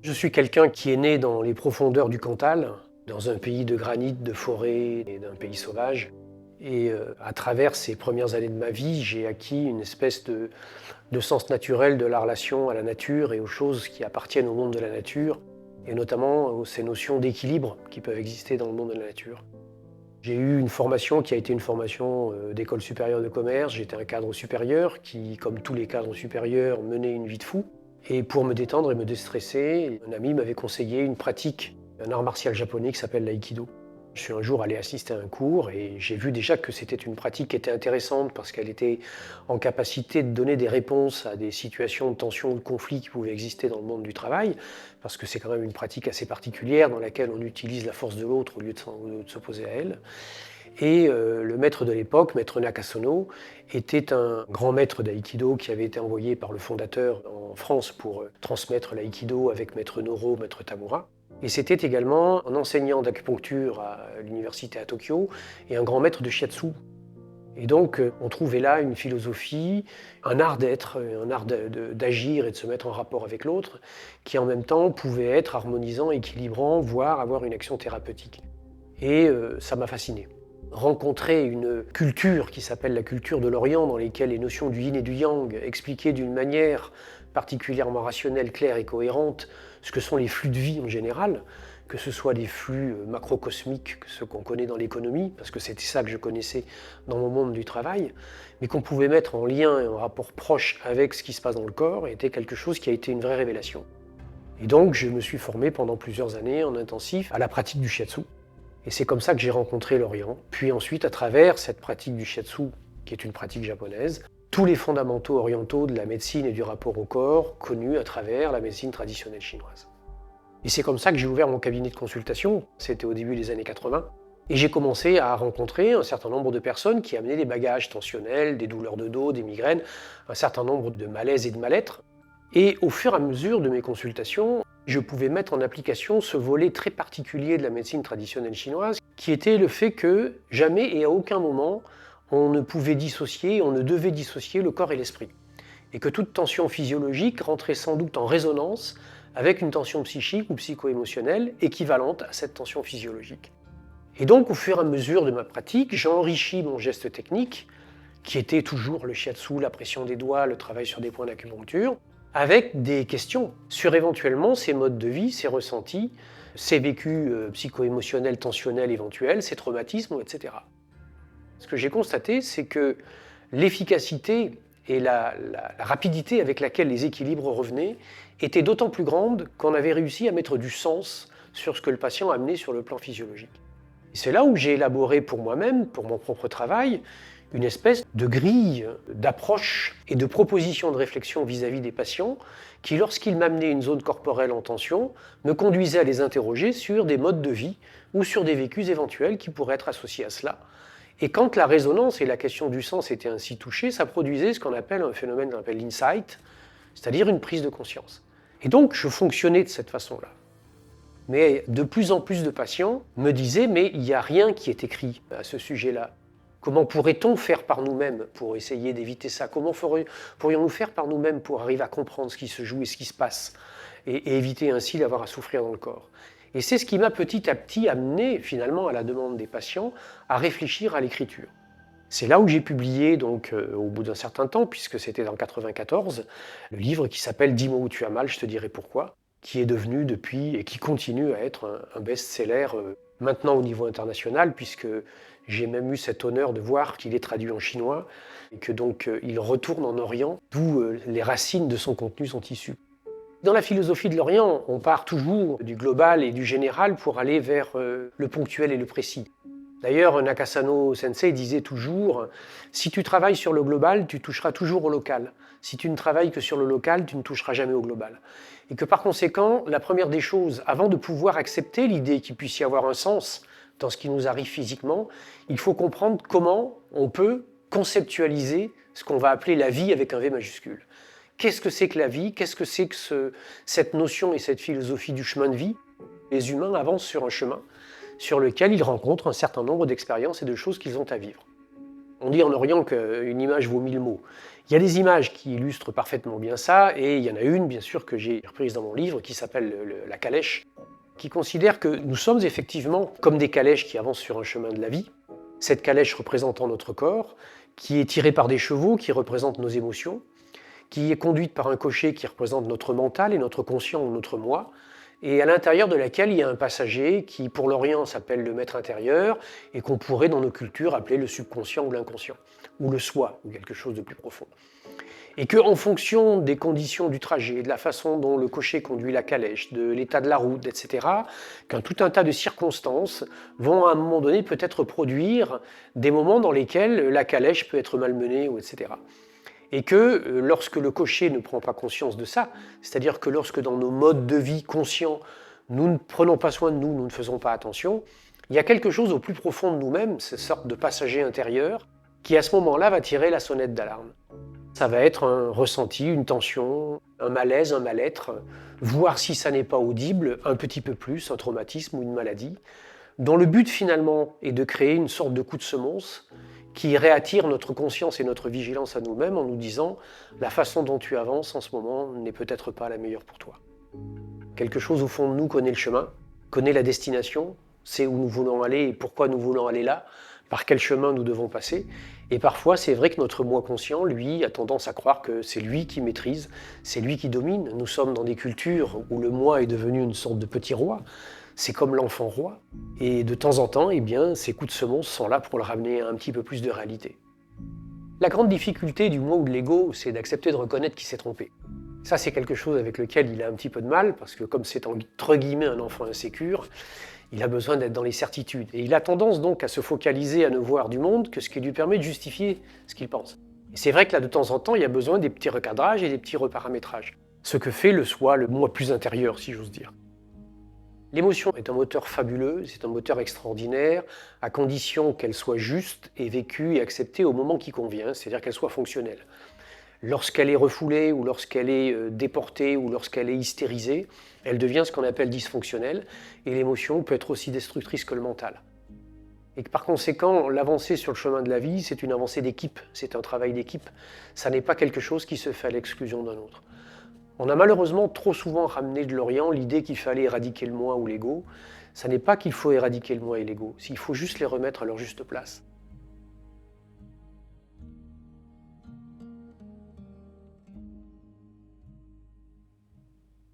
Je suis quelqu'un qui est né dans les profondeurs du Cantal, dans un pays de granit, de forêt et d'un pays sauvage. Et à travers ces premières années de ma vie, j'ai acquis une espèce de sens naturel de la relation à la nature et aux choses qui appartiennent au monde de la nature, et notamment ces notions d'équilibre qui peuvent exister dans le monde de la nature. J'ai eu une formation qui a été une formation d'école supérieure de commerce. J'étais un cadre supérieur qui, comme tous les cadres supérieurs, menait une vie de fou. Et pour me détendre et me déstresser, un ami m'avait conseillé une pratique, un art martial japonais qui s'appelle l'aïkido. Je suis un jour allé assister à un cours et j'ai vu déjà que c'était une pratique qui était intéressante parce qu'elle était en capacité de donner des réponses à des situations de tension ou de conflit qui pouvaient exister dans le monde du travail, parce que c'est quand même une pratique assez particulière dans laquelle on utilise la force de l'autre au lieu de s'opposer à elle. Et le maître de l'époque, maître Nakasono, était un grand maître d'aïkido qui avait été envoyé par le fondateur en France pour transmettre l'aïkido avec maître Noro, maître Tamura. Et c'était également un enseignant d'acupuncture à l'université à Tokyo et un grand maître de shiatsu. Et donc on trouvait là une philosophie, un art d'être, un art d'agir et de se mettre en rapport avec l'autre, qui en même temps pouvait être harmonisant, équilibrant, voire avoir une action thérapeutique. Et ça m'a fasciné. Rencontrer une culture qui s'appelle la culture de l'Orient, dans laquelle les notions du yin et du yang, expliquées d'une manière particulièrement rationnelle, claire et cohérente, ce que sont les flux de vie en général, que ce soit des flux macrocosmiques, ceux qu'on connaît dans l'économie, parce que c'était ça que je connaissais dans mon monde du travail, mais qu'on pouvait mettre en lien et en rapport proche avec ce qui se passe dans le corps, était quelque chose qui a été une vraie révélation. Et donc je me suis formé pendant plusieurs années en intensif à la pratique du shiatsu. Et c'est comme ça que j'ai rencontré l'Orient. Puis ensuite, à travers cette pratique du shiatsu, qui est une pratique japonaise, tous les fondamentaux orientaux de la médecine et du rapport au corps, connus à travers la médecine traditionnelle chinoise. Et c'est comme ça que j'ai ouvert mon cabinet de consultation, c'était au début des années 80, et j'ai commencé à rencontrer un certain nombre de personnes qui amenaient des bagages tensionnels, des douleurs de dos, des migraines, un certain nombre de malaises et de mal-être. Et au fur et à mesure de mes consultations, je pouvais mettre en application ce volet très particulier de la médecine traditionnelle chinoise, qui était le fait que jamais et à aucun moment on ne pouvait dissocier, on ne devait dissocier le corps et l'esprit. Et que toute tension physiologique rentrait sans doute en résonance avec une tension psychique ou psycho-émotionnelle équivalente à cette tension physiologique. Et donc, au fur et à mesure de ma pratique, j'ai enrichi mon geste technique, qui était toujours le shiatsu, la pression des doigts, le travail sur des points d'acupuncture, avec des questions sur éventuellement ces modes de vie, ces ressentis, ces vécus psycho-émotionnels, tensionnels éventuels, ces traumatismes, etc. Ce que j'ai constaté, c'est que l'efficacité et la rapidité avec laquelle les équilibres revenaient étaient d'autant plus grandes qu'on avait réussi à mettre du sens sur ce que le patient amenait sur le plan physiologique. Et c'est là où j'ai élaboré pour moi-même, pour mon propre travail, une espèce de grille d'approche et de proposition de réflexion vis-à-vis des patients qui, lorsqu'ils m'amenaient une zone corporelle en tension, me conduisaient à les interroger sur des modes de vie ou sur des vécus éventuels qui pourraient être associés à cela. Et quand la résonance et la question du sens étaient ainsi touchées, ça produisait ce qu'on appelle un phénomène qu'on appelle l'insight, c'est-à-dire une prise de conscience. Et donc je fonctionnais de cette façon-là. Mais de plus en plus de patients me disaient « mais il n'y a rien qui est écrit à ce sujet-là ». Comment pourrait-on faire par nous-mêmes pour essayer d'éviter ça? Comment pourrions-nous faire par nous-mêmes pour arriver à comprendre ce qui se joue et ce qui se passe et éviter ainsi d'avoir à souffrir dans le corps? Et c'est ce qui m'a petit à petit amené, finalement, à la demande des patients, à réfléchir à l'écriture. C'est là où j'ai publié, donc, au bout d'un certain temps, puisque c'était en 1994, le livre qui s'appelle « 10 mots où tu as mal, je te dirai pourquoi », qui est devenu depuis et qui continue à être un best-seller maintenant au niveau international, puisque j'ai même eu cet honneur de voir qu'il est traduit en chinois et que donc il retourne en Orient, d'où les racines de son contenu sont issues. Dans la philosophie de l'Orient, on part toujours du global et du général pour aller vers le ponctuel et le précis. D'ailleurs, Nakasano Sensei disait toujours « Si tu travailles sur le global, tu toucheras toujours au local. Si tu ne travailles que sur le local, tu ne toucheras jamais au global. » Et que par conséquent, la première des choses, avant de pouvoir accepter l'idée qu'il puisse y avoir un sens dans ce qui nous arrive physiquement, il faut comprendre comment on peut conceptualiser ce qu'on va appeler la vie avec un V majuscule. Qu'est-ce que c'est que la vie? Qu'est-ce que c'est que cette notion et cette philosophie du chemin de vie? Les humains avancent sur un chemin sur lequel ils rencontrent un certain nombre d'expériences et de choses qu'ils ont à vivre. On dit en Orient qu'une image vaut 1000 mots. Il y a des images qui illustrent parfaitement bien ça, et il y en a une, bien sûr, que j'ai reprise dans mon livre, qui s'appelle la calèche, qui considère que nous sommes effectivement comme des calèches qui avancent sur un chemin de la vie. Cette calèche représentant notre corps, qui est tirée par des chevaux, qui représentent nos émotions, qui est conduite par un cocher qui représente notre mental et notre conscient ou notre moi, et à l'intérieur de laquelle il y a un passager qui, pour l'Orient, s'appelle le maître intérieur, et qu'on pourrait, dans nos cultures, appeler le subconscient ou l'inconscient, ou le soi, ou quelque chose de plus profond. Et qu'en fonction des conditions du trajet, de la façon dont le cocher conduit la calèche, de l'état de la route, etc., qu'un tout un tas de circonstances vont à un moment donné peut-être produire des moments dans lesquels la calèche peut être malmenée, ou etc. Et que lorsque le cocher ne prend pas conscience de ça, c'est-à-dire que lorsque dans nos modes de vie conscients, nous ne prenons pas soin de nous, nous ne faisons pas attention, il y a quelque chose au plus profond de nous-mêmes, cette sorte de passager intérieur, qui à ce moment-là va tirer la sonnette d'alarme. Ça va être un ressenti, une tension, un malaise, un mal-être, voir si ça n'est pas audible, un petit peu plus, un traumatisme ou une maladie, dont le but finalement est de créer une sorte de coup de semonce qui réattire notre conscience et notre vigilance à nous-mêmes en nous disant « la façon dont tu avances en ce moment n'est peut-être pas la meilleure pour toi ». Quelque chose au fond de nous connaît le chemin, connaît la destination, sait où nous voulons aller et pourquoi nous voulons aller là, par quel chemin nous devons passer. Et parfois, c'est vrai que notre moi conscient, lui, a tendance à croire que c'est lui qui maîtrise, c'est lui qui domine. Nous sommes dans des cultures où le moi est devenu une sorte de petit roi. C'est comme l'enfant roi. Et de temps en temps, eh bien, ces coups de semonce sont là pour le ramener à un petit peu plus de réalité. La grande difficulté du moi ou de l'ego, c'est d'accepter de reconnaître qu'il s'est trompé. Ça, c'est quelque chose avec lequel il a un petit peu de mal, parce que comme c'est entre guillemets un enfant insécure, il a besoin d'être dans les certitudes. Et il a tendance donc à se focaliser, à ne voir du monde que ce qui lui permet de justifier ce qu'il pense. Et c'est vrai que là, de temps en temps, il y a besoin des petits recadrages et des petits reparamétrages. Ce que fait le soi, le moi plus intérieur, si j'ose dire. L'émotion est un moteur fabuleux, c'est un moteur extraordinaire, à condition qu'elle soit juste et vécue et acceptée au moment qui convient, c'est-à-dire qu'elle soit fonctionnelle. Lorsqu'elle est refoulée ou lorsqu'elle est déportée ou lorsqu'elle est hystérisée, elle devient ce qu'on appelle dysfonctionnelle, et l'émotion peut être aussi destructrice que le mental. Et que par conséquent, l'avancée sur le chemin de la vie, c'est une avancée d'équipe, c'est un travail d'équipe. Ça n'est pas quelque chose qui se fait à l'exclusion d'un autre. On a malheureusement trop souvent ramené de l'Orient l'idée qu'il fallait éradiquer le moi ou l'ego. Ça n'est pas qu'il faut éradiquer le moi et l'ego, il faut juste les remettre à leur juste place.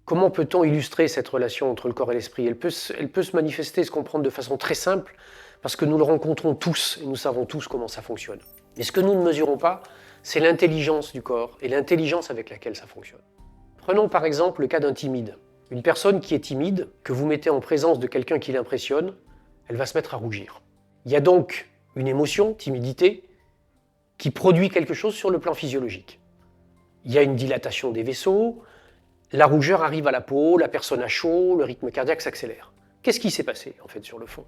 Comment peut-on illustrer cette relation entre le corps et l'esprit ? Elle peut se manifester, se comprendre de façon très simple, parce que nous le rencontrons tous et nous savons tous comment ça fonctionne. Et ce que nous ne mesurons pas, c'est l'intelligence du corps et l'intelligence avec laquelle ça fonctionne. Prenons par exemple le cas d'un timide. Une personne qui est timide, que vous mettez en présence de quelqu'un qui l'impressionne, elle va se mettre à rougir. Il y a donc une émotion, timidité, qui produit quelque chose sur le plan physiologique. Il y a une dilatation des vaisseaux, la rougeur arrive à la peau, la personne a chaud, le rythme cardiaque s'accélère. Qu'est-ce qui s'est passé en fait sur le fond ?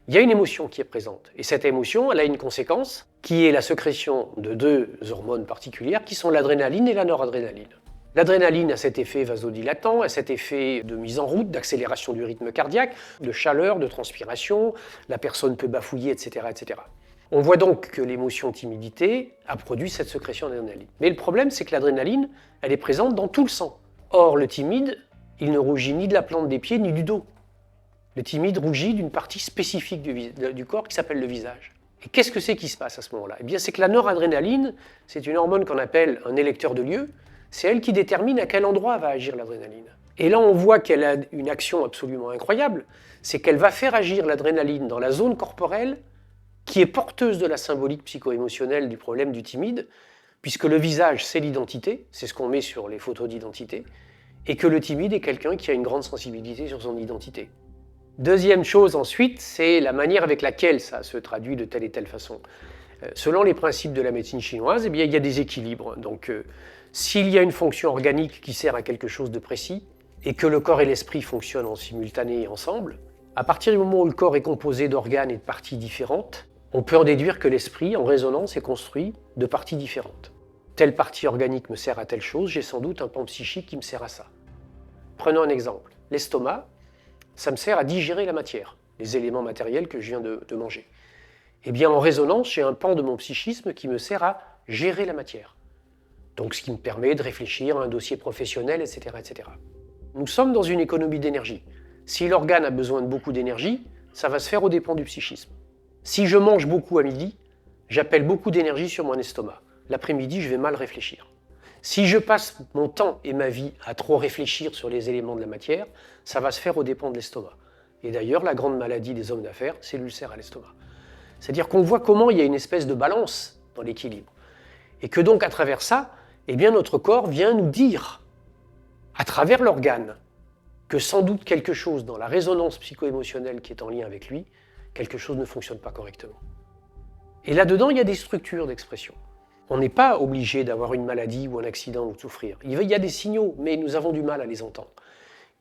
Il y a une émotion qui est présente, et cette émotion, elle a une conséquence, qui est la sécrétion de deux hormones particulières, qui sont l'adrénaline et la noradrénaline. L'adrénaline a cet effet vasodilatant, a cet effet de mise en route, d'accélération du rythme cardiaque, de chaleur, de transpiration, la personne peut bafouiller, etc. etc. On voit donc que l'émotion timidité a produit cette sécrétion d'adrénaline. Mais le problème, c'est que l'adrénaline, elle est présente dans tout le sang. Or, le timide, il ne rougit ni de la plante des pieds, ni du dos. Le timide rougit d'une partie spécifique du corps qui s'appelle le visage. Et qu'est-ce que c'est qui se passe à ce moment-là ? Eh bien, c'est que la noradrénaline, c'est une hormone qu'on appelle un électeur de lieu. C'est elle qui détermine à quel endroit va agir l'adrénaline. Et là, on voit qu'elle a une action absolument incroyable, c'est qu'elle va faire agir l'adrénaline dans la zone corporelle qui est porteuse de la symbolique psycho-émotionnelle du problème du timide, puisque le visage, c'est l'identité, c'est ce qu'on met sur les photos d'identité, et que le timide est quelqu'un qui a une grande sensibilité sur son identité. Deuxième chose ensuite, c'est la manière avec laquelle ça se traduit de telle et telle façon. Selon les principes de la médecine chinoise, eh bien, il y a des équilibres. Donc, s'il y a une fonction organique qui sert à quelque chose de précis, et que le corps et l'esprit fonctionnent en simultané et ensemble, à partir du moment où le corps est composé d'organes et de parties différentes, on peut en déduire que l'esprit, en résonance, est construit de parties différentes. Telle partie organique me sert à telle chose, j'ai sans doute un pan psychique qui me sert à ça. Prenons un exemple. L'estomac, ça me sert à digérer la matière, les éléments matériels que je viens de manger. Eh bien, en résonance, j'ai un pan de mon psychisme qui me sert à gérer la matière. Donc, ce qui me permet de réfléchir à un dossier professionnel, etc., etc. Nous sommes dans une économie d'énergie. Si l'organe a besoin de beaucoup d'énergie, ça va se faire aux dépens du psychisme. Si je mange beaucoup à midi, j'appelle beaucoup d'énergie sur mon estomac. L'après-midi, je vais mal réfléchir. Si je passe mon temps et ma vie à trop réfléchir sur les éléments de la matière, ça va se faire aux dépens de l'estomac. Et d'ailleurs, la grande maladie des hommes d'affaires, c'est l'ulcère à l'estomac. C'est-à-dire qu'on voit comment il y a une espèce de balance dans l'équilibre. Et que donc, à travers ça, eh bien, notre corps vient nous dire, à travers l'organe, que sans doute quelque chose dans la résonance psycho-émotionnelle qui est en lien avec lui, quelque chose ne fonctionne pas correctement. Et là-dedans, il y a des structures d'expression. On n'est pas obligé d'avoir une maladie ou un accident ou de souffrir. Il y a des signaux, mais nous avons du mal à les entendre.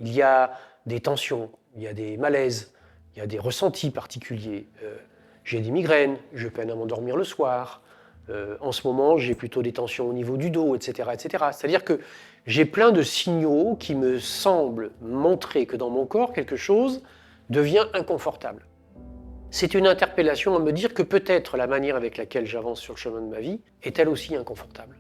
Il y a des tensions, il y a des malaises, il y a des ressentis particuliers. J'ai des migraines, je peine à m'endormir le soir. En ce moment, j'ai plutôt des tensions au niveau du dos, etc., etc. C'est-à-dire que j'ai plein de signaux qui me semblent montrer que dans mon corps, quelque chose devient inconfortable. C'est une interpellation à me dire que peut-être la manière avec laquelle j'avance sur le chemin de ma vie est elle aussi inconfortable.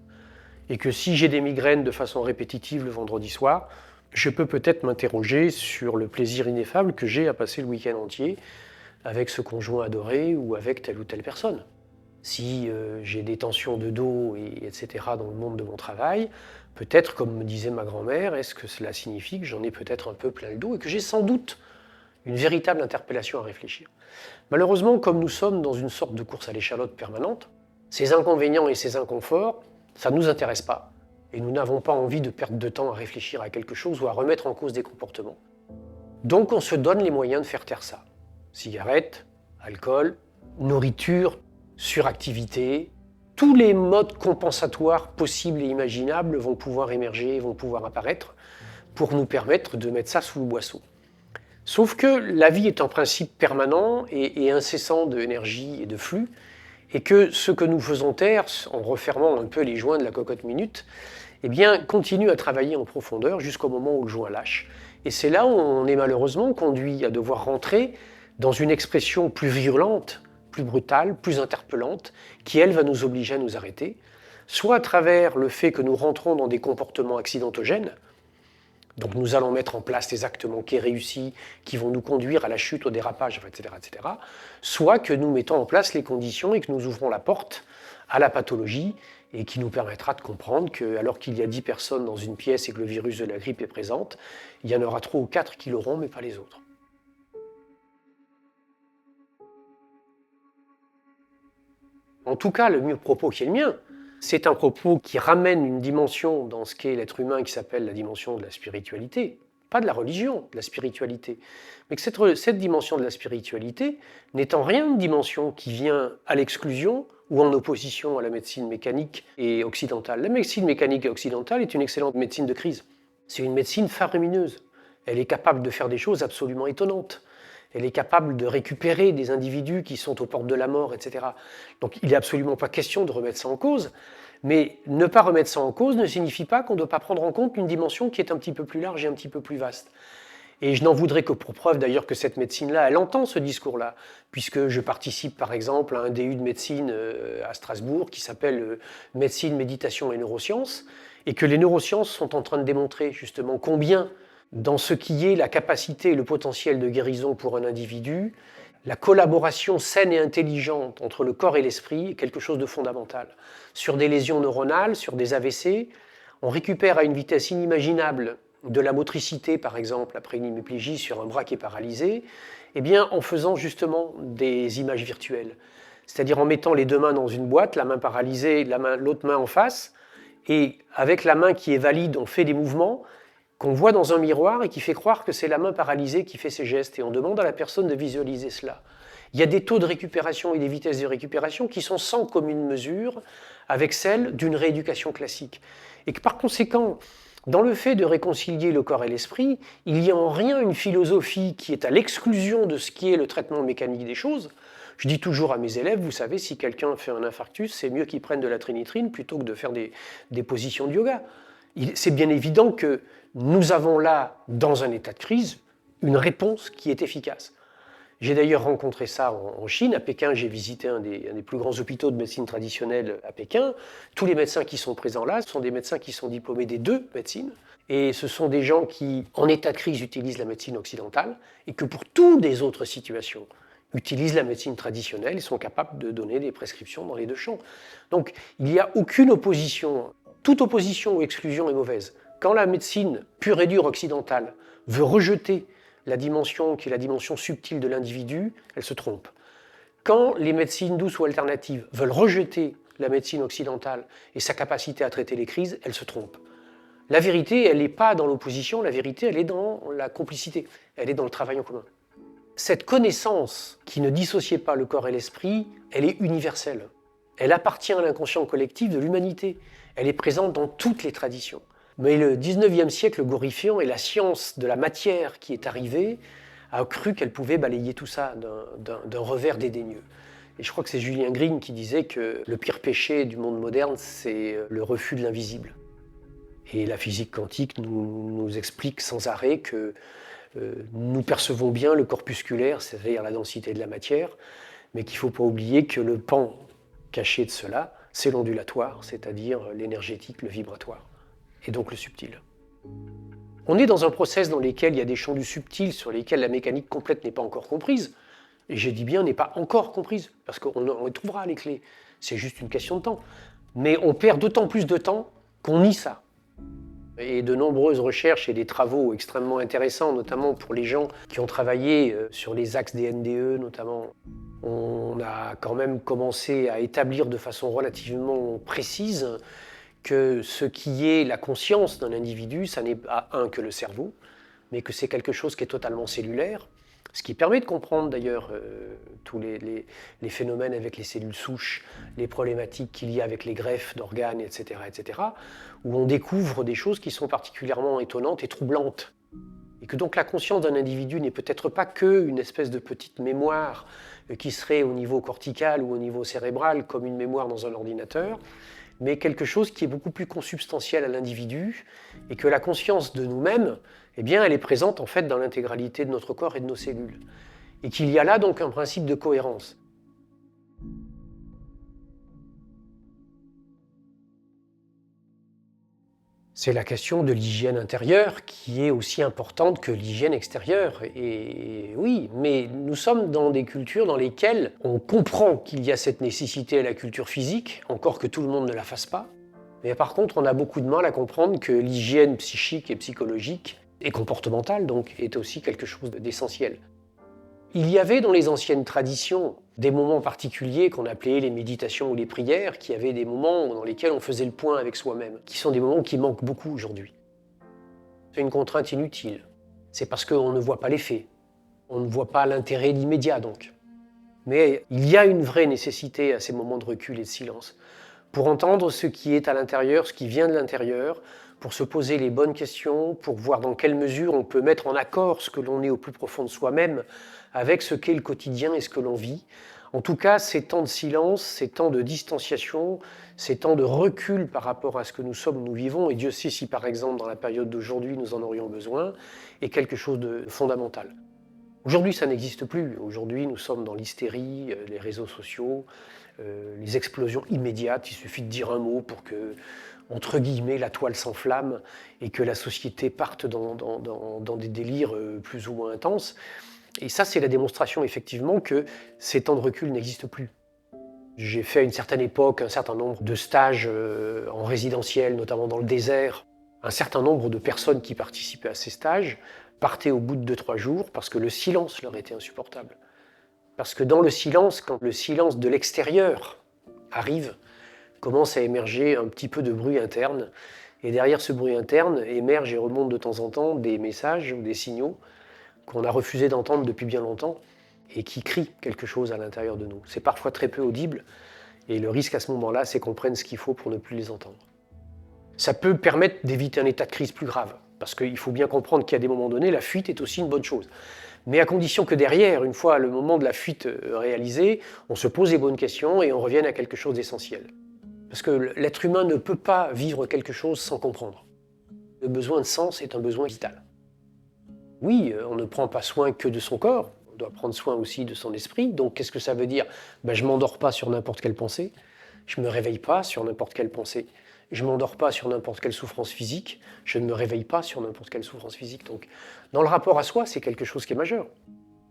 Et que si j'ai des migraines de façon répétitive le vendredi soir, je peux peut-être m'interroger sur le plaisir ineffable que j'ai à passer le week-end entier avec ce conjoint adoré ou avec telle ou telle personne. Si j'ai des tensions de dos, etc. dans le monde de mon travail, peut-être, comme me disait ma grand-mère, est-ce que cela signifie que j'en ai peut-être un peu plein le dos et que j'ai sans doute une véritable interpellation à réfléchir. Malheureusement, comme nous sommes dans une sorte de course à l'échalote permanente, ces inconvénients et ces inconforts, ça ne nous intéresse pas. Et nous n'avons pas envie de perdre de temps à réfléchir à quelque chose ou à remettre en cause des comportements. Donc on se donne les moyens de faire taire ça. Cigarettes, alcool, nourriture, suractivité, tous les modes compensatoires possibles et imaginables vont pouvoir émerger, vont pouvoir apparaître pour nous permettre de mettre ça sous le boisseau. Sauf que la vie est un principe permanent et incessant d'énergie et de flux, et que ce que nous faisons taire, en refermant un peu les joints de la cocotte minute, eh bien, continue à travailler en profondeur jusqu'au moment où le joint lâche. Et c'est là où on est malheureusement conduit à devoir rentrer dans une expression plus violente, plus brutale, plus interpellante, qui, elle, va nous obliger à nous arrêter, soit à travers le fait que nous rentrons dans des comportements accidentogènes. Donc nous allons mettre en place des actes manqués réussis qui vont nous conduire à la chute, au dérapage, etc., etc. Soit que nous mettons en place les conditions et que nous ouvrons la porte à la pathologie et qui nous permettra de comprendre que, alors qu'il y a 10 personnes dans une pièce et que le virus de la grippe est présent, il y en aura 3 ou 4 qui l'auront, mais pas les autres. En tout cas, le propos qui est le mien, c'est un propos qui ramène une dimension dans ce qu'est l'être humain qui s'appelle la dimension de la spiritualité. Pas de la religion, de la spiritualité. Mais que cette dimension de la spiritualité n'est en rien une dimension qui vient à l'exclusion ou en opposition à la médecine mécanique et occidentale. La médecine mécanique et occidentale est une excellente médecine de crise. C'est une médecine faramineuse. Elle est capable de faire des choses absolument étonnantes. Elle est capable de récupérer des individus qui sont aux portes de la mort, etc. Donc il n'est absolument pas question de remettre ça en cause, mais ne pas remettre ça en cause ne signifie pas qu'on ne doit pas prendre en compte une dimension qui est un petit peu plus large et un petit peu plus vaste. Et je n'en voudrais que pour preuve d'ailleurs que cette médecine-là, elle entend ce discours-là, puisque je participe par exemple à un DU de médecine à Strasbourg qui s'appelle Médecine, Méditation et Neurosciences, et que les neurosciences sont en train de démontrer justement combien dans ce qui est la capacité et le potentiel de guérison pour un individu, la collaboration saine et intelligente entre le corps et l'esprit est quelque chose de fondamental. Sur des lésions neuronales, sur des AVC, on récupère à une vitesse inimaginable de la motricité, par exemple, après une hémiplégie sur un bras qui est paralysé, eh bien, en faisant justement des images virtuelles. C'est-à-dire en mettant les deux mains dans une boîte, la main paralysée, l'autre main en face, et avec la main qui est valide, on fait des mouvements qu'on voit dans un miroir et qui fait croire que c'est la main paralysée qui fait ces gestes. Et on demande à la personne de visualiser cela. Il y a des taux de récupération et des vitesses de récupération qui sont sans commune mesure avec celles d'une rééducation classique. Et que par conséquent, dans le fait de réconcilier le corps et l'esprit, il n'y a en rien une philosophie qui est à l'exclusion de ce qui est le traitement mécanique des choses. Je dis toujours à mes élèves, vous savez, si quelqu'un fait un infarctus, c'est mieux qu'il prenne de la trinitrine plutôt que de faire des positions de yoga. C'est bien évident que nous avons là, dans un état de crise, une réponse qui est efficace. J'ai d'ailleurs rencontré ça en Chine. À Pékin, j'ai visité un des plus grands hôpitaux de médecine traditionnelle à Pékin. Tous les médecins qui sont présents là, ce sont des médecins qui sont diplômés des deux médecines. Et ce sont des gens qui, en état de crise, utilisent la médecine occidentale et que pour toutes les autres situations, utilisent la médecine traditionnelle et sont capables de donner des prescriptions dans les deux champs. Donc il n'y a aucune opposition. Toute opposition ou exclusion est mauvaise. Quand la médecine pure et dure occidentale veut rejeter la dimension qui est la dimension subtile de l'individu, elle se trompe. Quand les médecines douces ou alternatives veulent rejeter la médecine occidentale et sa capacité à traiter les crises, elle se trompe. La vérité, elle n'est pas dans l'opposition, la vérité, elle est dans la complicité, elle est dans le travail en commun. Cette connaissance qui ne dissociait pas le corps et l'esprit, elle est universelle. Elle appartient à l'inconscient collectif de l'humanité. Elle est présente dans toutes les traditions. Mais le 19e siècle glorifiant et la science de la matière qui est arrivée a cru qu'elle pouvait balayer tout ça d'un revers dédaigneux. Et je crois que c'est Julien Green qui disait que le pire péché du monde moderne, c'est le refus de l'invisible. Et la physique quantique nous explique sans arrêt que nous percevons bien le corpusculaire, c'est-à-dire la densité de la matière, mais qu'il ne faut pas oublier que le pan caché de cela, c'est l'ondulatoire, c'est-à-dire l'énergétique, le vibratoire, et donc le subtil. On est dans un process dans lequel il y a des champs du subtil sur lesquels la mécanique complète n'est pas encore comprise. Et je dis bien n'est pas encore comprise, parce qu'on y trouvera les clés. C'est juste une question de temps. Mais on perd d'autant plus de temps qu'on nie ça. Et de nombreuses recherches et des travaux extrêmement intéressants, notamment pour les gens qui ont travaillé sur les axes des NDE, notamment. On a quand même commencé à établir de façon relativement précise que ce qui est la conscience d'un individu, ça n'est pas que le cerveau, mais que c'est quelque chose qui est totalement cellulaire, ce qui permet de comprendre d'ailleurs tous les phénomènes avec les cellules souches, les problématiques qu'il y a avec les greffes d'organes, etc., où on découvre des choses qui sont particulièrement étonnantes et troublantes. Et que donc la conscience d'un individu n'est peut-être pas qu'une espèce de petite mémoire qui serait au niveau cortical ou au niveau cérébral, comme une mémoire dans un ordinateur, mais quelque chose qui est beaucoup plus consubstantiel à l'individu, et que la conscience de nous-mêmes, eh bien, elle est présente en fait dans l'intégralité de notre corps et de nos cellules. Et qu'il y a là donc un principe de cohérence. C'est la question de l'hygiène intérieure qui est aussi importante que l'hygiène extérieure. Et oui, mais nous sommes dans des cultures dans lesquelles on comprend qu'il y a cette nécessité à la culture physique, encore que tout le monde ne la fasse pas. Mais par contre, on a beaucoup de mal à comprendre que l'hygiène psychique et psychologique et comportementale, donc, est aussi quelque chose d'essentiel. Il y avait dans les anciennes traditions des moments particuliers qu'on appelait les méditations ou les prières, qui avaient des moments dans lesquels on faisait le point avec soi-même, qui sont des moments qui manquent beaucoup aujourd'hui. C'est une contrainte inutile. C'est parce qu'on ne voit pas l'effet. On ne voit pas l'intérêt immédiat donc. Mais il y a une vraie nécessité à ces moments de recul et de silence, pour entendre ce qui est à l'intérieur, ce qui vient de l'intérieur, pour se poser les bonnes questions, pour voir dans quelle mesure on peut mettre en accord ce que l'on est au plus profond de soi-même avec ce qu'est le quotidien et ce que l'on vit. En tout cas, ces temps de silence, ces temps de distanciation, ces temps de recul par rapport à ce que nous sommes, nous vivons, et Dieu sait si par exemple dans la période d'aujourd'hui nous en aurions besoin, est quelque chose de fondamental. Aujourd'hui, ça n'existe plus. Aujourd'hui, nous sommes dans l'hystérie, les réseaux sociaux, les explosions immédiates. Il suffit de dire un mot pour que, entre guillemets, la toile s'enflamme et que la société parte dans des délires plus ou moins intenses. Et ça, c'est la démonstration, effectivement, que ces temps de recul n'existent plus. J'ai fait à une certaine époque un certain nombre de stages en résidentiel, notamment dans le désert. Un certain nombre de personnes qui participaient à ces stages partaient au bout de 2-3 jours parce que le silence leur était insupportable. Parce que dans le silence, quand le silence de l'extérieur arrive, commence à émerger un petit peu de bruit interne. Et derrière ce bruit interne émergent et remontent de temps en temps des messages ou des signaux qu'on a refusé d'entendre depuis bien longtemps et qui crient quelque chose à l'intérieur de nous. C'est parfois très peu audible et le risque à ce moment-là, c'est qu'on prenne ce qu'il faut pour ne plus les entendre. Ça peut permettre d'éviter un état de crise plus grave, parce qu'il faut bien comprendre qu'à des moments donnés, la fuite est aussi une bonne chose. Mais à condition que derrière, une fois le moment de la fuite réalisé, on se pose les bonnes questions et on revienne à quelque chose d'essentiel. Parce que l'être humain ne peut pas vivre quelque chose sans comprendre. Le besoin de sens est un besoin vital. Oui, on ne prend pas soin que de son corps, doit prendre soin aussi de son esprit. Donc qu'est-ce que ça veut dire? Je ne m'endors pas sur n'importe quelle pensée, je ne me réveille pas sur n'importe quelle pensée, je ne m'endors pas sur n'importe quelle souffrance physique, je ne me réveille pas sur n'importe quelle souffrance physique. Donc dans le rapport à soi, c'est quelque chose qui est majeur.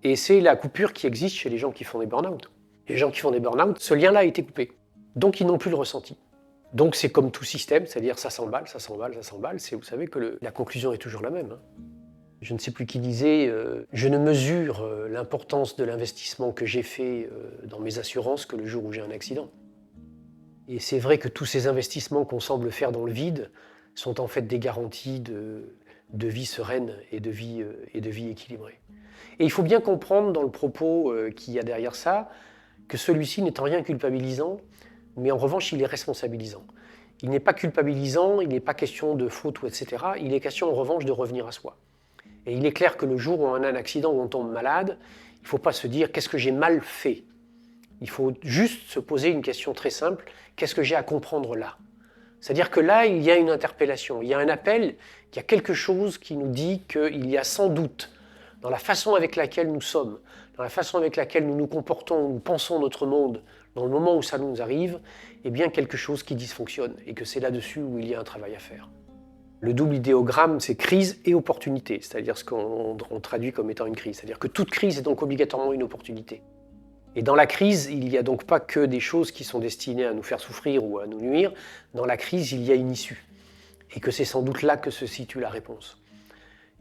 Et c'est la coupure qui existe chez les gens qui font des burn-out. Les gens qui font des burn-out, ce lien-là a été coupé. Donc ils n'ont plus le ressenti. Donc c'est comme tout système, c'est-à-dire ça s'emballe, ça s'emballe, ça s'emballe. Vous savez que la conclusion est toujours la même. Je ne sais plus qui disait je ne mesure l'importance de l'investissement que j'ai fait dans mes assurances que le jour où j'ai un accident. Et c'est vrai que tous ces investissements qu'on semble faire dans le vide sont en fait des garanties de vie sereine et de vie équilibrée. Et il faut bien comprendre dans le propos qu'il y a derrière ça que celui-ci n'est en rien culpabilisant, mais en revanche, il est responsabilisant. Il n'est pas culpabilisant, il n'est pas question de faute ou etc. Il est question en revanche de revenir à soi. Et il est clair que le jour où on a un accident, où on tombe malade, il ne faut pas se dire « qu'est-ce que j'ai mal fait ?» Il faut juste se poser une question très simple « qu'est-ce que j'ai à comprendre là ?» C'est-à-dire que là, il y a une interpellation, il y a un appel, il y a quelque chose qui nous dit qu'il y a sans doute, dans la façon avec laquelle nous sommes, dans la façon avec laquelle nous nous comportons, nous pensons notre monde, dans le moment où ça nous arrive, eh bien quelque chose qui dysfonctionne et que c'est là-dessus où il y a un travail à faire. Le double idéogramme, c'est crise et opportunité, c'est-à-dire ce qu'on traduit comme étant une crise. C'est-à-dire que toute crise est donc obligatoirement une opportunité. Et dans la crise, il n'y a donc pas que des choses qui sont destinées à nous faire souffrir ou à nous nuire. Dans la crise, il y a une issue. Et que c'est sans doute là que se situe la réponse.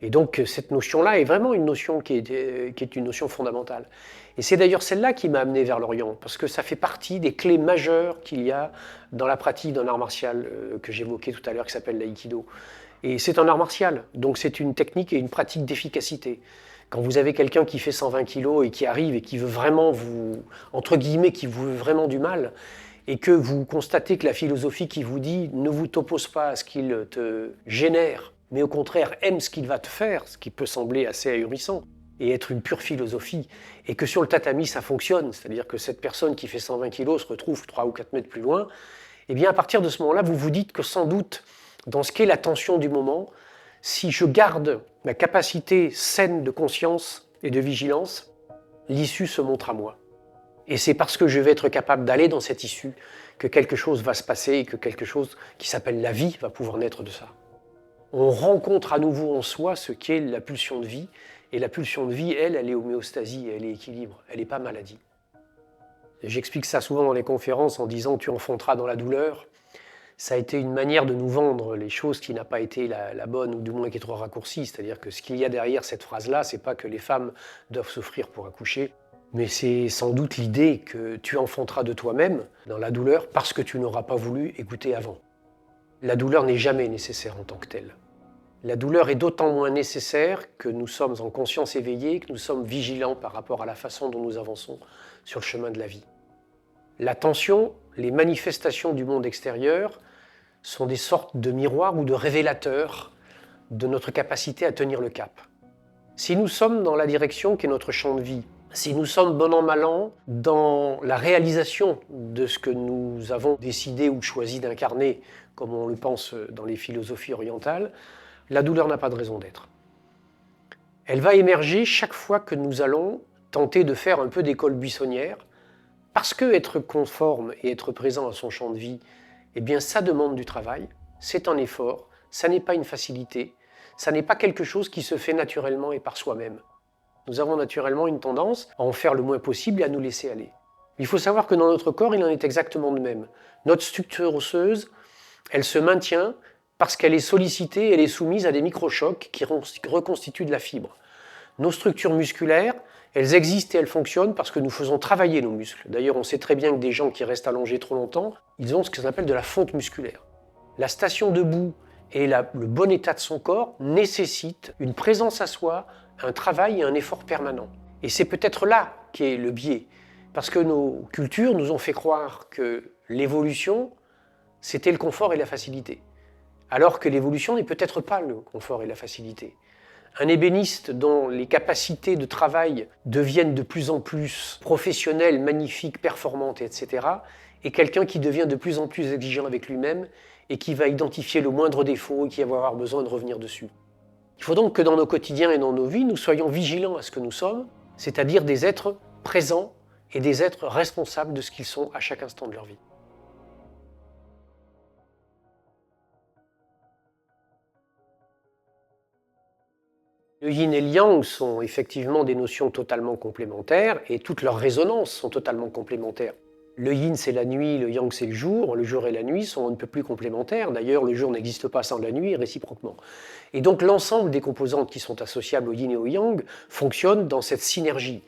Et donc cette notion-là est vraiment une notion qui est une notion fondamentale. Et c'est d'ailleurs celle-là qui m'a amené vers l'Orient, parce que ça fait partie des clés majeures qu'il y a dans la pratique d'un art martial que j'évoquais tout à l'heure, qui s'appelle l'aïkido. Et c'est un art martial, donc c'est une technique et une pratique d'efficacité. Quand vous avez quelqu'un qui fait 120 kilos et qui arrive et qui veut vraiment vous, entre guillemets, qui vous veut vraiment du mal, et que vous constatez que la philosophie qui vous dit ne vous t'oppose pas à ce qu'il te génère, mais au contraire aime ce qu'il va te faire, ce qui peut sembler assez ahurissant, et être une pure philosophie, et que sur le tatami ça fonctionne, c'est-à-dire que cette personne qui fait 120 kilos se retrouve 3 ou 4 mètres plus loin, et bien à partir de ce moment-là, vous vous dites que sans doute, dans ce qu'est la tension du moment, si je garde ma capacité saine de conscience et de vigilance, l'issue se montre à moi. Et c'est parce que je vais être capable d'aller dans cette issue que quelque chose va se passer et que quelque chose qui s'appelle la vie va pouvoir naître de ça. On rencontre à nouveau en soi ce qu'est la pulsion de vie, et la pulsion de vie, elle est homéostasie, elle est équilibre, elle n'est pas maladie. J'explique ça souvent dans les conférences en disant « tu enfanteras dans la douleur ». Ça a été une manière de nous vendre les choses qui n'a pas été la bonne, ou du moins qui est trop raccourcie. C'est-à-dire que ce qu'il y a derrière cette phrase-là, c'est pas que les femmes doivent souffrir pour accoucher, mais c'est sans doute l'idée que tu enfanteras de toi-même dans la douleur parce que tu n'auras pas voulu écouter avant. La douleur n'est jamais nécessaire en tant que telle. La douleur est d'autant moins nécessaire que nous sommes en conscience éveillée, que nous sommes vigilants par rapport à la façon dont nous avançons sur le chemin de la vie. La tension, les manifestations du monde extérieur sont des sortes de miroirs ou de révélateurs de notre capacité à tenir le cap. Si nous sommes dans la direction qui est notre champ de vie, si nous sommes bon an mal an dans la réalisation de ce que nous avons décidé ou choisi d'incarner, comme on le pense dans les philosophies orientales, la douleur n'a pas de raison d'être. Elle va émerger chaque fois que nous allons tenter de faire un peu d'école buissonnière, parce que être conforme et être présent à son champ de vie, eh bien ça demande du travail, c'est un effort, ça n'est pas une facilité, ça n'est pas quelque chose qui se fait naturellement et par soi-même. Nous avons naturellement une tendance à en faire le moins possible et à nous laisser aller. Il faut savoir que dans notre corps, il en est exactement de même. Notre structure osseuse, elle se maintient parce qu'elle est sollicitée, elle est soumise à des microchocs qui reconstituent de la fibre. Nos structures musculaires, elles existent et elles fonctionnent parce que nous faisons travailler nos muscles. D'ailleurs, on sait très bien que des gens qui restent allongés trop longtemps, ils ont ce qu'on appelle de la fonte musculaire. La station debout et le bon état de son corps nécessitent une présence à soi, un travail et un effort permanent. Et c'est peut-être là qu'est le biais, parce que nos cultures nous ont fait croire que l'évolution, c'était le confort et la facilité. Alors que l'évolution n'est peut-être pas le confort et la facilité. Un ébéniste dont les capacités de travail deviennent de plus en plus professionnelles, magnifiques, performantes, etc., est quelqu'un qui devient de plus en plus exigeant avec lui-même et qui va identifier le moindre défaut et qui va avoir besoin de revenir dessus. Il faut donc que dans nos quotidiens et dans nos vies, nous soyons vigilants à ce que nous sommes c'est-à-dire des êtres présents et des êtres responsables de ce qu'ils sont à chaque instant de leur vie. Le yin et le yang sont effectivement des notions totalement complémentaires et toutes leurs résonances sont totalement complémentaires. Le yin c'est la nuit, le yang c'est le jour et la nuit sont un peu plus complémentaires. D'ailleurs, le jour n'existe pas sans la nuit et réciproquement. Et donc l'ensemble des composantes qui sont associables au yin et au yang fonctionnent dans cette synergie.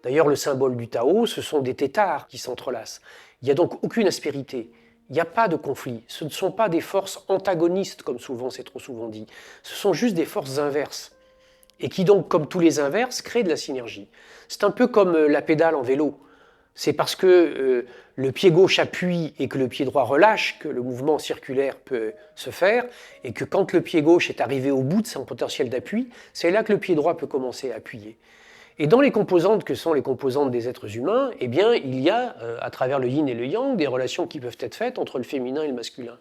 D'ailleurs, le symbole du Tao, ce sont des têtards qui s'entrelacent. Il n'y a donc aucune aspérité. Il n'y a pas de conflit. Ce ne sont pas des forces antagonistes, comme souvent c'est trop souvent dit. Ce sont juste des forces inverses. Et qui donc, comme tous les inverses, créent de la synergie. C'est un peu comme la pédale en vélo. C'est parce que le pied gauche appuie et que le pied droit relâche que le mouvement circulaire peut se faire, et que quand le pied gauche est arrivé au bout de son potentiel d'appui, c'est là que le pied droit peut commencer à appuyer. Et dans les composantes que sont les composantes des êtres humains, eh bien, il y a, à travers le yin et le yang, des relations qui peuvent être faites entre le féminin et le masculin.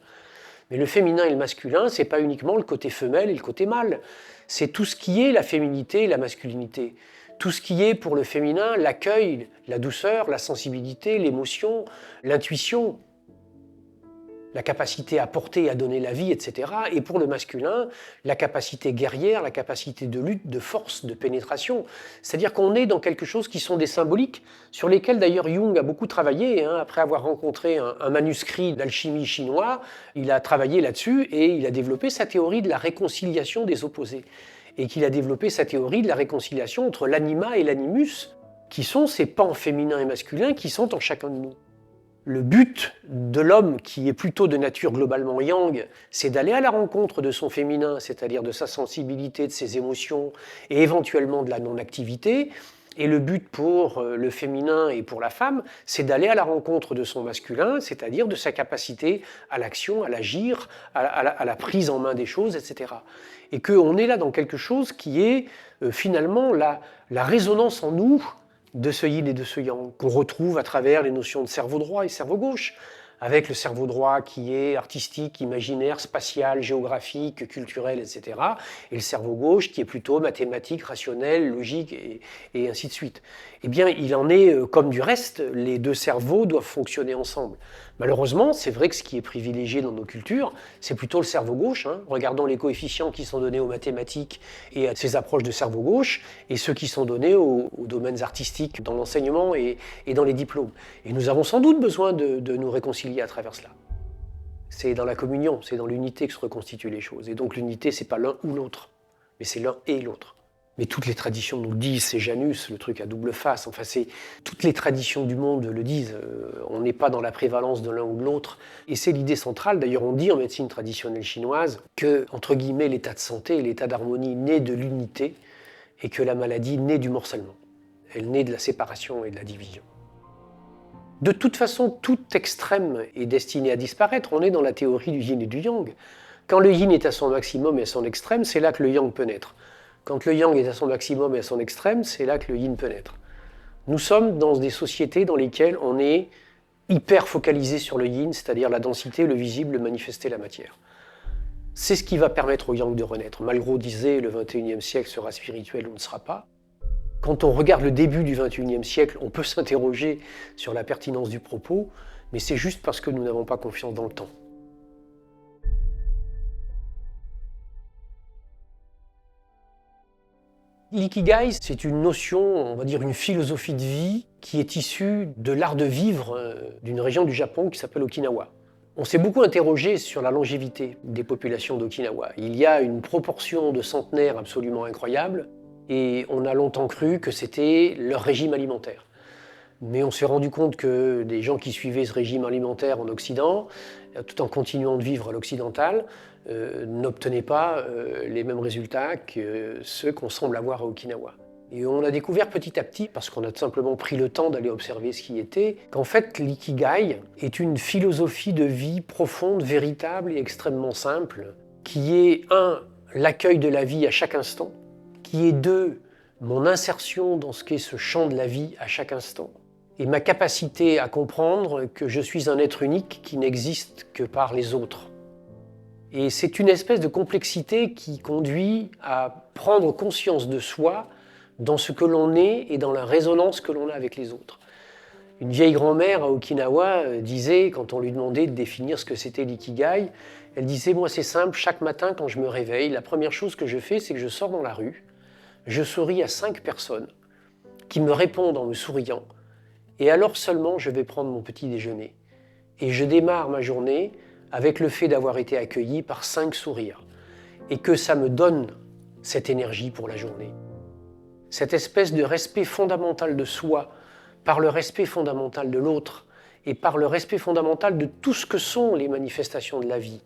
Mais le féminin et le masculin, ce n'est pas uniquement le côté femelle et le côté mâle. C'est tout ce qui est la féminité et la masculinité. Tout ce qui est pour le féminin l'accueil, la douceur, la sensibilité, l'émotion, l'intuition, la capacité à porter et à donner la vie, etc. Et pour le masculin, la capacité guerrière, la capacité de lutte, de force, de pénétration. C'est-à-dire qu'on est dans quelque chose qui sont des symboliques, sur lesquels d'ailleurs Jung a beaucoup travaillé. Après avoir rencontré un manuscrit d'alchimie chinois, il a travaillé là-dessus et il a développé sa théorie de la réconciliation des opposés. Et qu'il a développé sa théorie de la réconciliation entre l'anima et l'animus, qui sont ces pans féminins et masculins qui sont en chacun de nous. Le but de l'homme, qui est plutôt de nature globalement yang, c'est d'aller à la rencontre de son féminin, c'est-à-dire de sa sensibilité, de ses émotions, et éventuellement de la non-activité. Et le but pour le féminin et pour la femme, c'est d'aller à la rencontre de son masculin, c'est-à-dire de sa capacité à l'action, à l'agir, à la prise en main des choses, etc. Et qu'on est là dans quelque chose qui est finalement la résonance en nous de ce yin et de ce yang, qu'on retrouve à travers les notions de cerveau droit et cerveau gauche, avec le cerveau droit qui est artistique, imaginaire, spatial, géographique, culturel, etc., et le cerveau gauche qui est plutôt mathématique, rationnel, logique, et ainsi de suite. Eh bien, il en est comme du reste, les deux cerveaux doivent fonctionner ensemble. Malheureusement, c'est vrai que ce qui est privilégié dans nos cultures, c'est plutôt le cerveau gauche. Regardons les coefficients qui sont donnés aux mathématiques et à ces approches de cerveau gauche, et ceux qui sont donnés aux domaines artistiques dans l'enseignement et dans les diplômes. Et nous avons sans doute besoin de nous réconcilier à travers cela. C'est dans la communion, c'est dans l'unité que se reconstituent les choses. Et donc l'unité, c'est pas l'un ou l'autre, mais c'est l'un et l'autre. Mais toutes les traditions nous le disent, c'est Janus, le truc à double face. Enfin, toutes les traditions du monde le disent. On n'est pas dans la prévalence de l'un ou de l'autre. Et c'est l'idée centrale. D'ailleurs, on dit en médecine traditionnelle chinoise que, entre guillemets, l'état de santé et l'état d'harmonie naît de l'unité et que la maladie naît du morcellement. Elle naît de la séparation et de la division. De toute façon, tout extrême est destiné à disparaître. On est dans la théorie du yin et du yang. Quand le yin est à son maximum et à son extrême, c'est là que le yang peut naître. Quand le yang est à son maximum et à son extrême, c'est là que le yin peut naître. Nous sommes dans des sociétés dans lesquelles on est hyper focalisé sur le yin, c'est-à-dire la densité, le visible, le manifester, la matière. C'est ce qui va permettre au yang de renaître. Malraux disait « le XXIe siècle sera spirituel ou ne sera pas ». Quand on regarde le début du XXIe siècle, on peut s'interroger sur la pertinence du propos, mais c'est juste parce que nous n'avons pas confiance dans le temps. L'ikigai, c'est une notion, on va dire une philosophie de vie qui est issue de l'art de vivre d'une région du Japon qui s'appelle Okinawa. On s'est beaucoup interrogé sur la longévité des populations d'Okinawa. Il y a une proportion de centenaires absolument incroyable et on a longtemps cru que c'était leur régime alimentaire. Mais on s'est rendu compte que des gens qui suivaient ce régime alimentaire en Occident, tout en continuant de vivre à l'occidental, n'obtenaient pas les mêmes résultats que ceux qu'on semble avoir à Okinawa. Et on a découvert petit à petit, parce qu'on a tout simplement pris le temps d'aller observer ce qui était, qu'en fait l'ikigai est une philosophie de vie profonde, véritable et extrêmement simple, qui est 1. L'accueil de la vie à chaque instant, qui est 2. Mon insertion dans ce qu'est ce champ de la vie à chaque instant, et ma capacité à comprendre que je suis un être unique qui n'existe que par les autres. Et c'est une espèce de complexité qui conduit à prendre conscience de soi dans ce que l'on est et dans la résonance que l'on a avec les autres. Une vieille grand-mère à Okinawa disait, quand on lui demandait de définir ce que c'était l'ikigai, elle disait « Moi c'est simple, chaque matin quand je me réveille, la première chose que je fais, c'est que je sors dans la rue, je souris à 5 personnes qui me répondent en me souriant, et alors seulement je vais prendre mon petit déjeuner. Et je démarre ma journée avec le fait d'avoir été accueilli par 5 sourires, et que ça me donne cette énergie pour la journée. Cette espèce de respect fondamental de soi, par le respect fondamental de l'autre, et par le respect fondamental de tout ce que sont les manifestations de la vie.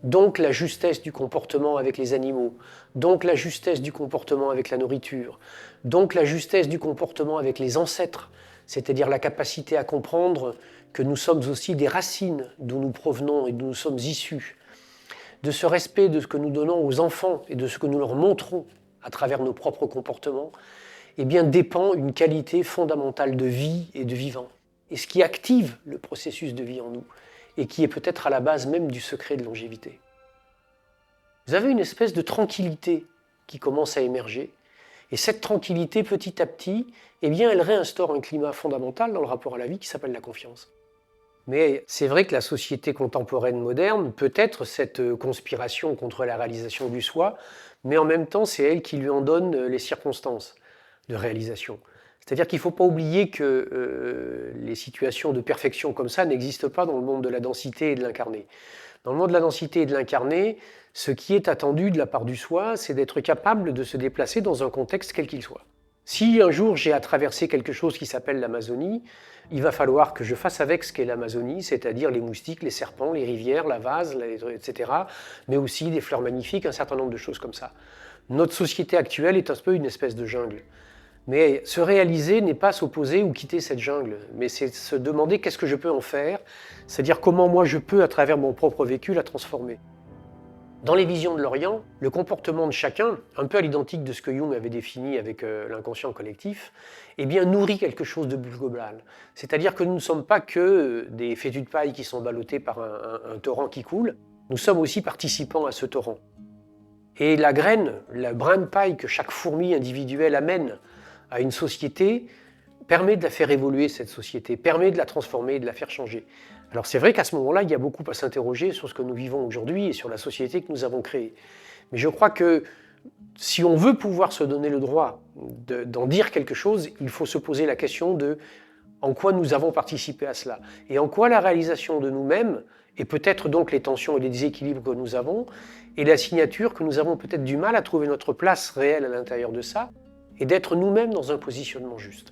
Donc la justesse du comportement avec les animaux, donc la justesse du comportement avec la nourriture, donc la justesse du comportement avec les ancêtres, c'est-à-dire la capacité à comprendre que nous sommes aussi des racines d'où nous provenons et d'où nous sommes issus, de ce respect de ce que nous donnons aux enfants et de ce que nous leur montrons à travers nos propres comportements, eh bien dépend une qualité fondamentale de vie et de vivant. Et ce qui active le processus de vie en nous, et qui est peut-être à la base même du secret de longévité. Vous avez une espèce de tranquillité qui commence à émerger, et cette tranquillité, petit à petit, eh bien, elle réinstaure un climat fondamental dans le rapport à la vie qui s'appelle la confiance. Mais c'est vrai que la société contemporaine moderne peut être cette conspiration contre la réalisation du soi, mais en même temps, c'est elle qui lui en donne les circonstances de réalisation. C'est-à-dire qu'il ne faut pas oublier que les situations de perfection comme ça n'existent pas dans le monde de la densité et de l'incarné. Dans le monde de la densité et de l'incarné, ce qui est attendu de la part du soi, c'est d'être capable de se déplacer dans un contexte quel qu'il soit. Si un jour j'ai à traverser quelque chose qui s'appelle l'Amazonie, il va falloir que je fasse avec ce qu'est l'Amazonie, c'est-à-dire les moustiques, les serpents, les rivières, la vase, etc., mais aussi des fleurs magnifiques, un certain nombre de choses comme ça. Notre société actuelle est un peu une espèce de jungle. Mais se réaliser n'est pas s'opposer ou quitter cette jungle, mais c'est se demander qu'est-ce que je peux en faire, c'est-à-dire comment moi je peux, à travers mon propre vécu, la transformer. Dans les visions de l'Orient, le comportement de chacun, un peu à l'identique de ce que Jung avait défini avec l'inconscient collectif, eh bien nourrit quelque chose de plus global. C'est-à-dire que nous ne sommes pas que des fétus de paille qui sont ballottés par un torrent qui coule, nous sommes aussi participants à ce torrent. Et la graine, le brin de paille que chaque fourmi individuelle amène à une société, permet de la faire évoluer, cette société, permet de la transformer, de la faire changer. Alors c'est vrai qu'à ce moment-là, il y a beaucoup à s'interroger sur ce que nous vivons aujourd'hui et sur la société que nous avons créée. Mais je crois que si on veut pouvoir se donner le droit d'en dire quelque chose, il faut se poser la question de en quoi nous avons participé à cela et en quoi la réalisation de nous-mêmes, et peut-être donc les tensions et les déséquilibres que nous avons, et la signature que nous avons peut-être du mal à trouver notre place réelle à l'intérieur de ça, et d'être nous-mêmes dans un positionnement juste.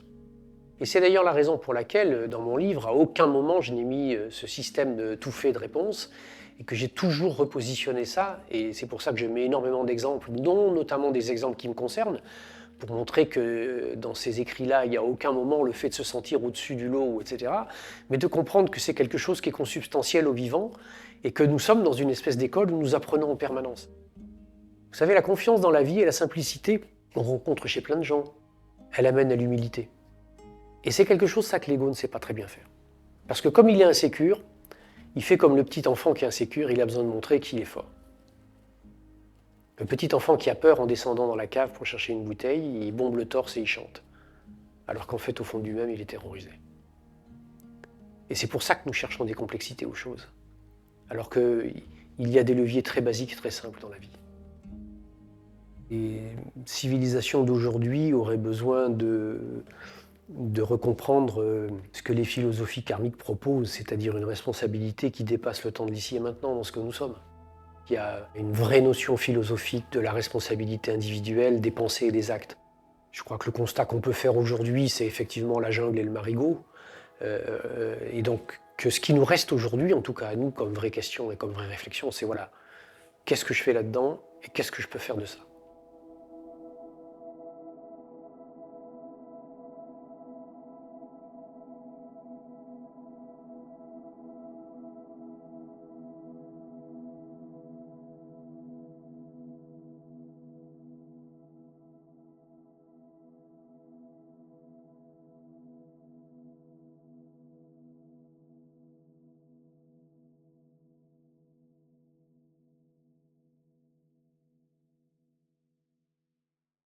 Et c'est d'ailleurs la raison pour laquelle, dans mon livre, à aucun moment je n'ai mis ce système de tout fait de réponse, et que j'ai toujours repositionné ça, et c'est pour ça que je mets énormément d'exemples, dont notamment des exemples qui me concernent, pour montrer que dans ces écrits-là, il n'y a aucun moment le fait de se sentir au-dessus du lot, etc., mais de comprendre que c'est quelque chose qui est consubstantiel au vivant, et que nous sommes dans une espèce d'école où nous apprenons en permanence. Vous savez, la confiance dans la vie et la simplicité, on rencontre chez plein de gens, elle amène à l'humilité. Et c'est quelque chose, ça, que l'ego ne sait pas très bien faire. Parce que comme il est insécure, il fait comme le petit enfant qui est insécure, il a besoin de montrer qu'il est fort. Le petit enfant qui a peur en descendant dans la cave pour chercher une bouteille, il bombe le torse et il chante. Alors qu'en fait, au fond de lui-même, il est terrorisé. Et c'est pour ça que nous cherchons des complexités aux choses. Alors qu'il y a des leviers très basiques, très simples dans la vie. Les civilisations d'aujourd'hui auraient besoin de recomprendre ce que les philosophies karmiques proposent, c'est-à-dire une responsabilité qui dépasse le temps de l'ici et maintenant dans ce que nous sommes. Il y a une vraie notion philosophique de la responsabilité individuelle, des pensées et des actes. Je crois que le constat qu'on peut faire aujourd'hui, c'est effectivement la jungle et le marigot. Et donc, que ce qui nous reste aujourd'hui, en tout cas à nous, comme vraie question et comme vraie réflexion, c'est voilà, qu'est-ce que je fais là-dedans et qu'est-ce que je peux faire de ça ?